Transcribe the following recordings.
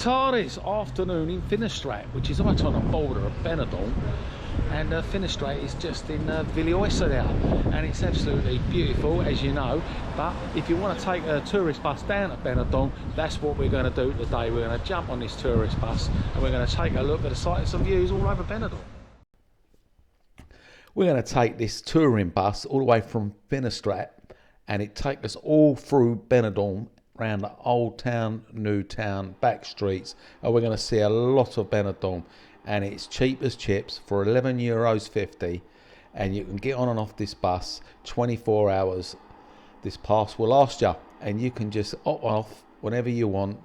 TARDIS afternoon in Finistrat, which is right on the border of Benidorm, and Finistrat is just in Villoisa there, and it's absolutely beautiful, as you know. But if you want to take a tourist bus down to Benidorm, that's what we're going to do today. We're going to jump on this tourist bus and we're going to take a look at the sights and views all over Benidorm. We're going to take this touring bus all the way from Finistrat, and it takes us all through Benidorm, around the old town, new town, back streets, and we're going to see a lot of Benidorm. And it's cheap as chips for €11.50, and you can get on and off this bus 24 hours. This pass will last you, and you can just opt off whenever you want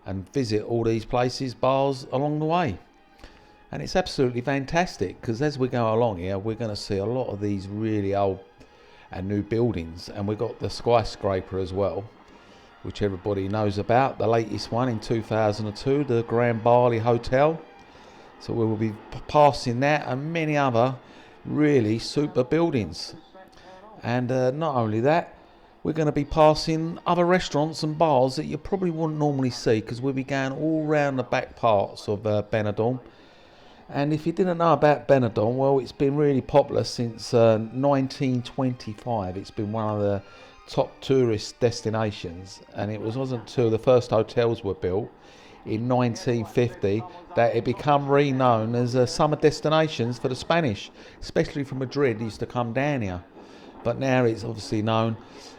and visit all these places, bars along the way. And it's absolutely fantastic, because as we go along here, we're going to see a lot of these really old and new buildings, and we've got the skyscraper as well, which everybody knows about, the latest one in 2002, the Grand Bali Hotel. So we will be passing that and many other really super buildings. And not only that, we're going to be passing other restaurants and bars that you probably wouldn't normally see, because we'll be going all around the back parts of Benidorm. And if you didn't know about Benidorm, well, it's been really popular since 1925. It's been one of the top tourist destinations, and it wasn't until the first hotels were built in 1950 that it became renowned as summer destinations for the Spanish, especially from Madrid. Used to come down here, but now it's obviously known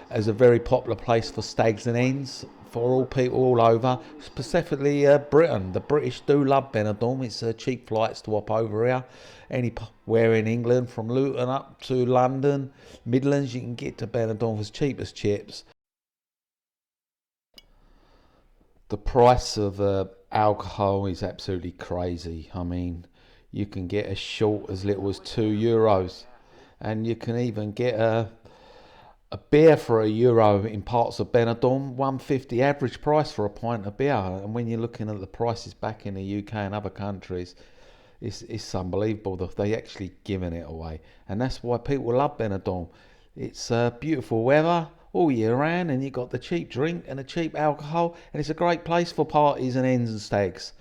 as a very popular place for stags and hens for all people all over, specifically Britain. The British do love Benidorm. It's cheap flights to hop over here anywhere in England, from Luton up to London, Midlands. You can get to Benidorm as cheap as chips. The price of alcohol is absolutely crazy. I mean, you can get as short as little as €2, and you can even get a beer for €1 in parts of Benidorm. $1.50 average price for a pint of beer. And when you're looking at the prices back in the UK and other countries, it's unbelievable that they actually giving it away. And that's why people love Benidorm. It's beautiful weather all year round, and you got the cheap drink and the cheap alcohol, and it's a great place for parties and hens and stags.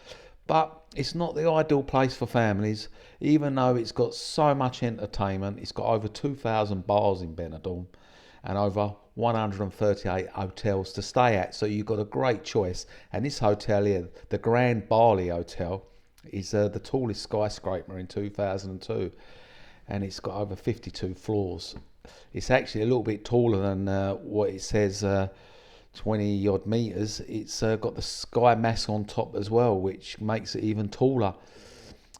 But it's not the ideal place for families, even though it's got so much entertainment. It's got over 2,000 bars in Benidorm and over 138 hotels to stay at, so you've got a great choice. And this hotel here, the Grand Bali Hotel, is the tallest skyscraper in 2002, and it's got over 52 floors. It's actually a little bit taller than what it says, 20 odd meters. It's got the sky mass on top as well, which makes it even taller.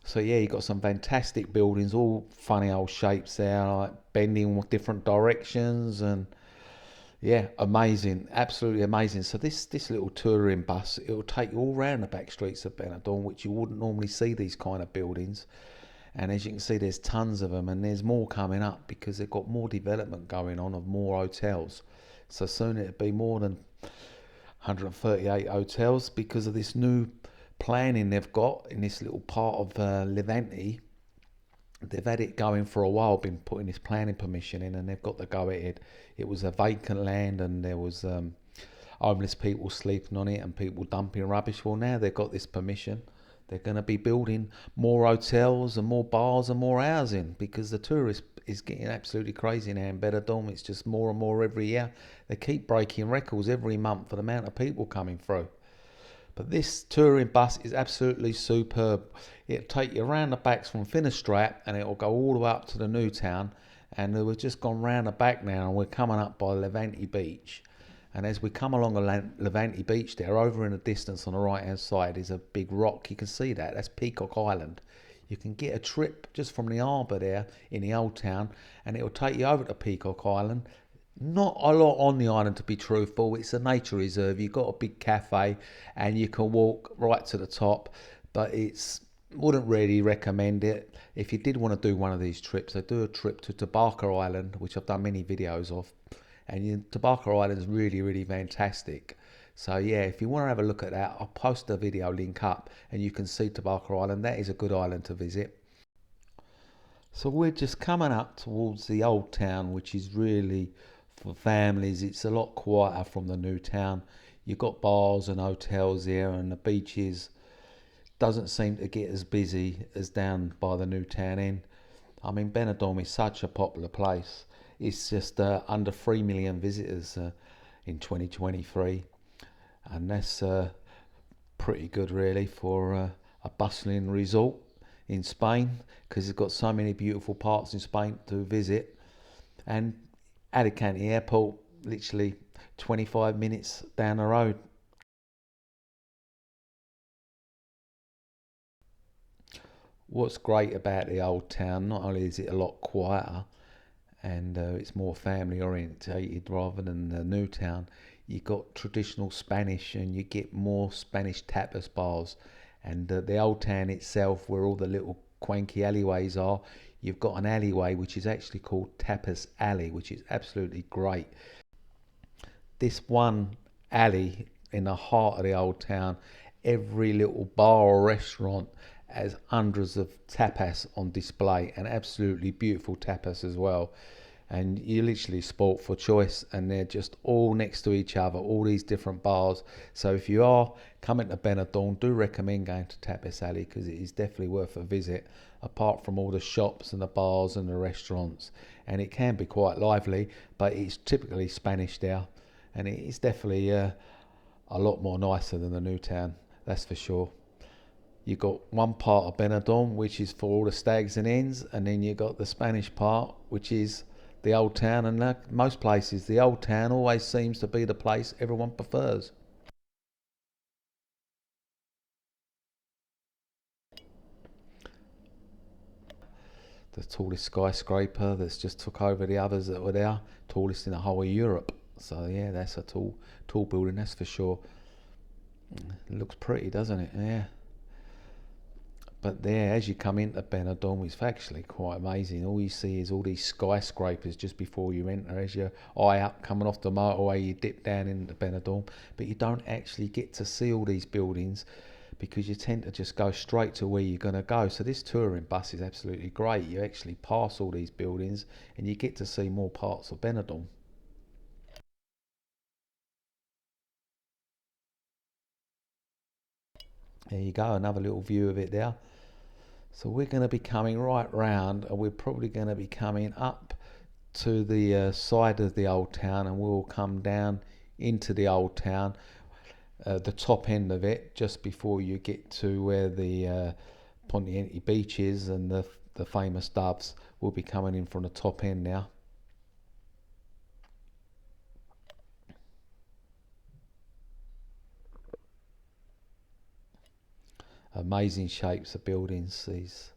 So yeah, you got some fantastic buildings, all funny old shapes there, like bending different directions, and yeah, amazing, absolutely amazing. So this little touring bus, it'll take you all around the back streets of Benidorm, which you wouldn't normally see these kind of buildings. And as you can see, there's tons of them, and there's more coming up because they've got more development going on of more hotels. So soon it'll be more than 138 hotels because of this new planning they've got in this little part of Levante. They've had it going for a while, been putting this planning permission in, and they've got the go ahead. It was a vacant land, and there was homeless people sleeping on it and people dumping rubbish. Well, now they've got this permission. They're going to be building more hotels and more bars and more housing, because the tourist is getting absolutely crazy now in Benidorm. It's just more and more every year. They keep breaking records every month for the amount of people coming through. But this touring bus is absolutely superb. It'll take you around the backs from Finistrat, and it'll go all the way up to the new town. And we've just gone round the back now, and we're coming up by Levante Beach. And as we come along the Levante Beach there, over in the distance on the right hand side is a big rock. You can see that. That's Peacock Island. You can get a trip just from the harbour there in the old town, and it'll take you over to Peacock Island. Not a lot on the island, to be truthful. It's a nature reserve. You've got a big cafe, and you can walk right to the top. But wouldn't really recommend it. If you did want to do one of these trips, I do a trip to Tabarca Island, which I've done many videos of. And Tabarca Island is really, really fantastic. So yeah, if you want to have a look at that, I'll post the video link up, and you can see Tabarca Island. That is a good island to visit. So we're just coming up towards the old town, which is really for families. It's a lot quieter from the new town. You've got bars and hotels here, and the beaches doesn't seem to get as busy as down by the new town end. I mean, Benidorm is such a popular place. It's just under 3 million visitors in 2023, and that's pretty good, really, for a bustling resort in Spain, because it's got so many beautiful parts in Spain to visit. And Alicante Airport, literally 25 minutes down the road. What's great about the old town, not only is it a lot quieter and it's more family orientated rather than the new town, you got traditional Spanish and you get more Spanish tapas bars. And the old town itself, where all the little quainky alleyways are, you've got an alleyway which is actually called Tapas Alley, which is absolutely great. This one alley in the heart of the old town, every little bar or restaurant has hundreds of tapas on display, and absolutely beautiful tapas as well. And you literally sport for choice, and they're just all next to each other, all these different bars. So if you are coming to Benidorm, do recommend going to Tapas Alley, because it is definitely worth a visit, apart from all the shops and the bars and the restaurants. And it can be quite lively, but it's typically Spanish there, and it is definitely a lot more nicer than the new town, that's for sure. You got one part of Benidorm which is for all the stags and hens, and then you got the Spanish part which is the old town. And like most places, the old town always seems to be the place everyone prefers. The tallest skyscraper that's just took over the others that were there, tallest in the whole of Europe. So yeah, that's a tall building, that's for sure. It looks pretty, doesn't it? Yeah. But there, as you come into Benidorm, it's actually quite amazing. All you see is all these skyscrapers just before you enter. As your eye up coming off the motorway, you dip down into Benidorm, but you don't actually get to see all these buildings because you tend to just go straight to where you're going to go. So this touring bus is absolutely great. You actually pass all these buildings and you get to see more parts of Benidorm. There you go, another little view of it there. So we're going to be coming right round, and we're probably going to be coming up to the side of the old town, and we'll come down into the old town, the top end of it, just before you get to where the Pontiente beach is and the famous doves. We'll be coming in from the top end now. Amazing shapes of buildings, these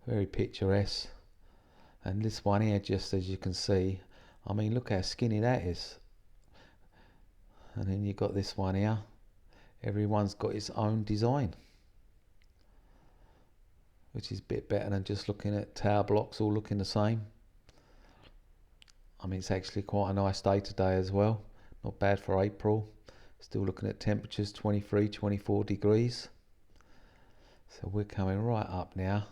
very picturesque. And this one here, just as you can see, I mean, look how skinny that is. And then you got this one here. Everyone's got its own design, which is a bit better than just looking at tower blocks all looking the same. I mean, it's actually quite a nice day today as well. Not bad for April. Still looking at temperatures 23, 24 degrees. So we're coming right up now,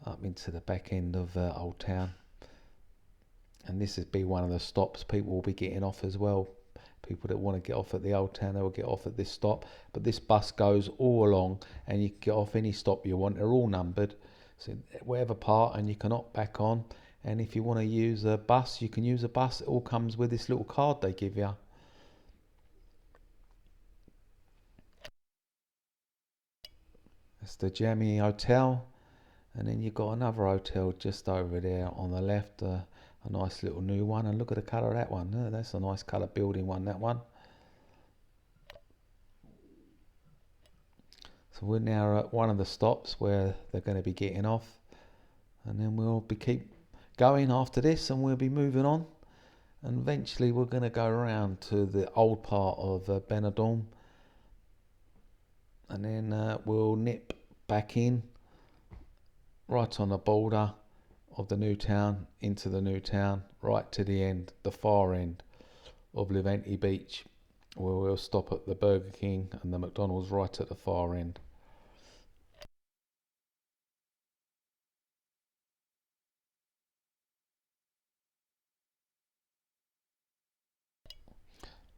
up into the back end of Old Town. And this would be one of the stops people will be getting off as well. People that want to get off at the Old Town, they will get off at this stop. But this bus goes all along, and you can get off any stop you want. They're all numbered, so whatever part, and you can opt back on. And if you want to use a bus, you can use a bus. It all comes with this little card they give you. That's the Jammy Hotel. And then you've got another hotel just over there on the left, a nice little new one. And look at the colour of that one. That's a nice colour building one, that one. So we're now at one of the stops where they're going to be getting off. And then we'll be keep going after this, and we'll be moving on. And eventually we're going to go around to the old part of Benidorm. And then we'll nip back in right on the border of the new town, into the new town, right to the end, the far end of Levante Beach, where we'll stop at the Burger King and the McDonald's right at the far end.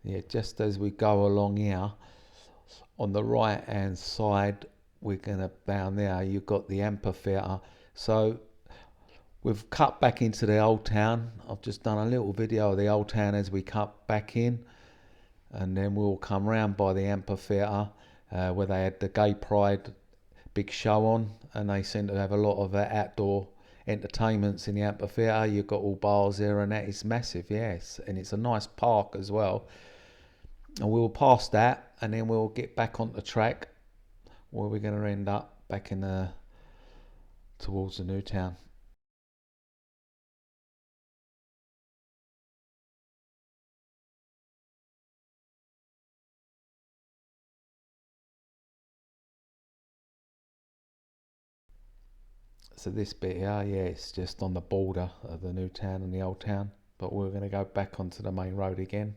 Yeah, just as we go along here, on the right hand side, we're gonna down there. You've got the amphitheatre. So we've cut back into the old town. I've just done a little video of the old town as we cut back in, and then we'll come round by the amphitheatre where they had the Gay Pride big show on, and they seem to have a lot of outdoor entertainments in the amphitheatre. You've got all bars there, and that is massive, yes, and it's a nice park as well. And we'll pass that, and then we'll get back on the track where we're going to end up back in the towards the new town. So this bit here, yeah, it's just on the border of the new town and the old town, but we're going to go back onto the main road again.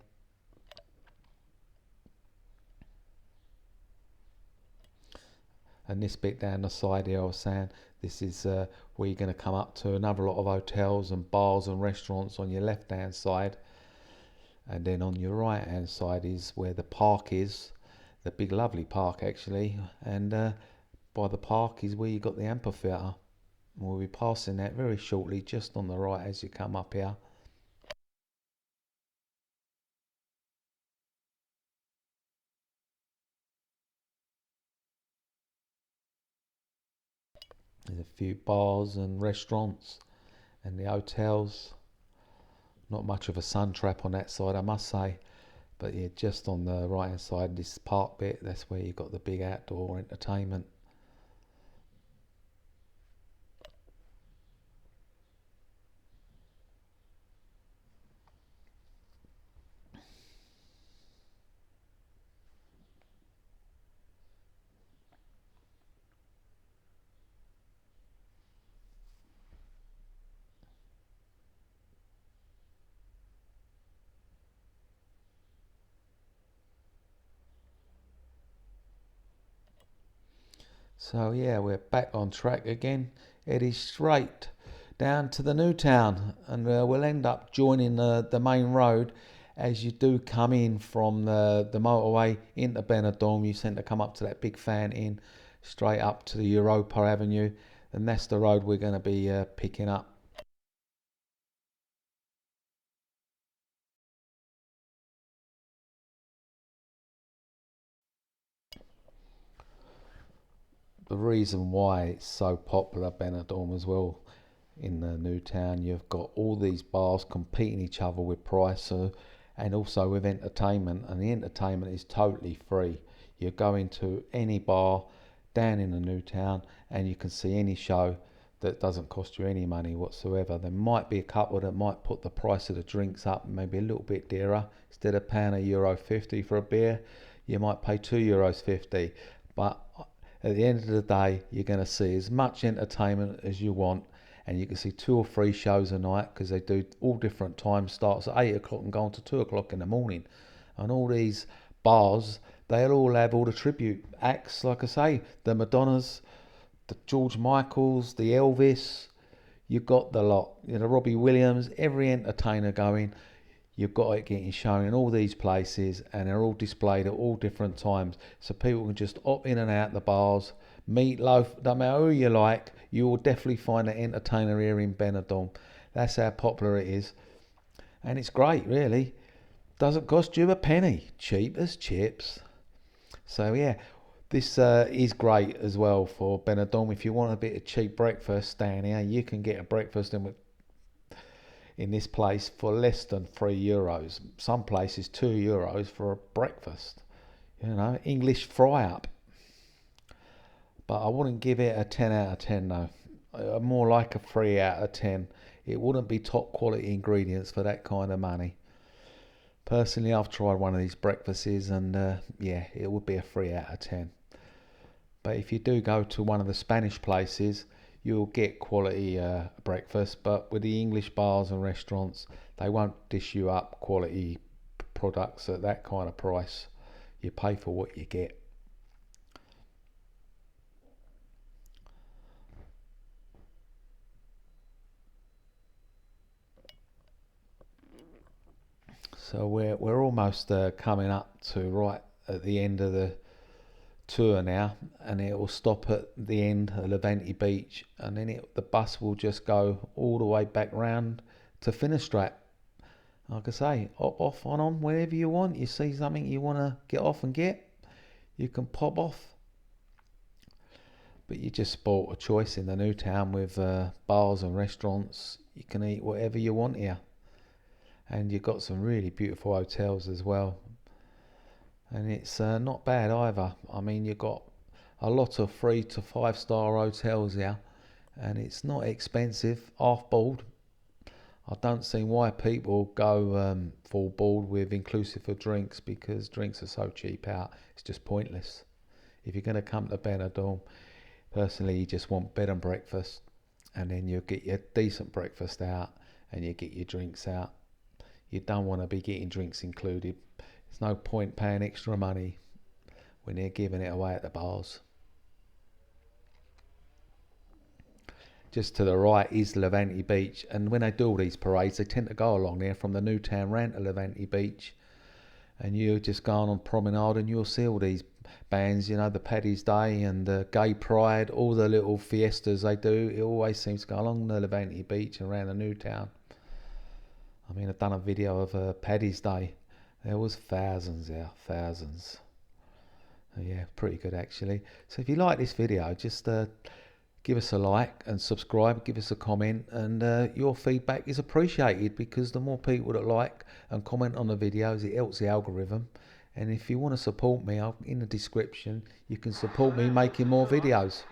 And this bit down the side here, I was saying, this is where you're going to come up to another lot of hotels and bars and restaurants on your left hand side, and then on your right hand side is where the park is, the big lovely park actually, and by the park is where you got the amphitheatre. We'll be passing that very shortly, just on the right as you come up here. There's a few bars and restaurants and the hotels. Not much of a sun trap on that side, I must say. But yeah, just on the right hand side, this park bit, that's where you've got the big outdoor entertainment. So yeah, we're back on track again. It is straight down to the new town, and we'll end up joining the main road as you do come in from the motorway into Benidorm. You tend to come up to that big fountain, straight up to the Europa Avenue, and that's the road we're going to be picking up. The reason why it's so popular, Benidorm, as well, in the new town, you've got all these bars competing each other with price, and also with entertainment, and the entertainment is totally free. You go into any bar down in the new town and you can see any show that doesn't cost you any money whatsoever. There might be a couple that might put the price of the drinks up maybe a little bit dearer. Instead of paying €1.50 for a beer, you might pay €2.50. But at the end of the day, you're going to see as much entertainment as you want, and you can see 2 or 3 shows a night because they do all different times. Starts at 8 o'clock and go on to 2 o'clock in the morning. And all these bars, they'll all have all the tribute acts, like I say, the Madonnas, the George Michaels, the Elvis. You've got the lot, you know, Robbie Williams, every entertainer going. You've got it getting shown in all these places, and they're all displayed at all different times, so people can just opt in and out the bars. Meatloaf, no matter who you like, you will definitely find an entertainer here in Benidorm. That's how popular it is, and it's great, really. Doesn't cost you a penny, cheap as chips. So yeah, this is great as well for Benidorm. If you want a bit of cheap breakfast down here, you can get a breakfast in this place for less than €3. Some places €2 for a breakfast. You know, English fry up. But I wouldn't give it a 10 out of 10 though. More like a 3 out of 10. It wouldn't be top quality ingredients for that kind of money. Personally, I've tried one of these breakfasts, and yeah, it would be a 3 out of 10. But if you do go to one of the Spanish places, you'll get quality breakfast. But with the English bars and restaurants, they won't dish you up quality products at that kind of price. You pay for what you get. So we're almost coming up to right at the end of the tour now, and it will stop at the end of Levante Beach, and then the bus will just go all the way back round to Finistrap. Like I say, off on wherever you want. You see something you want to get off and get, you can pop off. But you just sport a choice in the new town with bars and restaurants. You can eat whatever you want here, and you've got some really beautiful hotels as well. And it's not bad either. I mean, you've got a lot of 3 to 5 star hotels here, and it's not expensive, half board. I don't see why people go full board with inclusive for drinks, because drinks are so cheap out. It's just pointless. If you're going to come to Benidorm, personally, you just want bed and breakfast, and then you'll get your decent breakfast out and you get your drinks out. You don't want to be getting drinks included. There's no point paying extra money when they're giving it away at the bars. Just to the right is Levante Beach, and when they do all these parades, they tend to go along there from the new town round to Levante Beach, and you just go on promenade and you'll see all these bands, you know, the Paddy's Day and the Gay Pride, all the little fiestas they do. It always seems to go along the Levante Beach and around the new town. I mean, I've done a video of Paddy's Day. There was thousands there, thousands. Yeah, pretty good actually. So if you like this video, just give us a like and subscribe, give us a comment, and your feedback is appreciated, because the more people that like and comment on the videos, it helps the algorithm. And if you want to support me, in the description you can support me making more videos.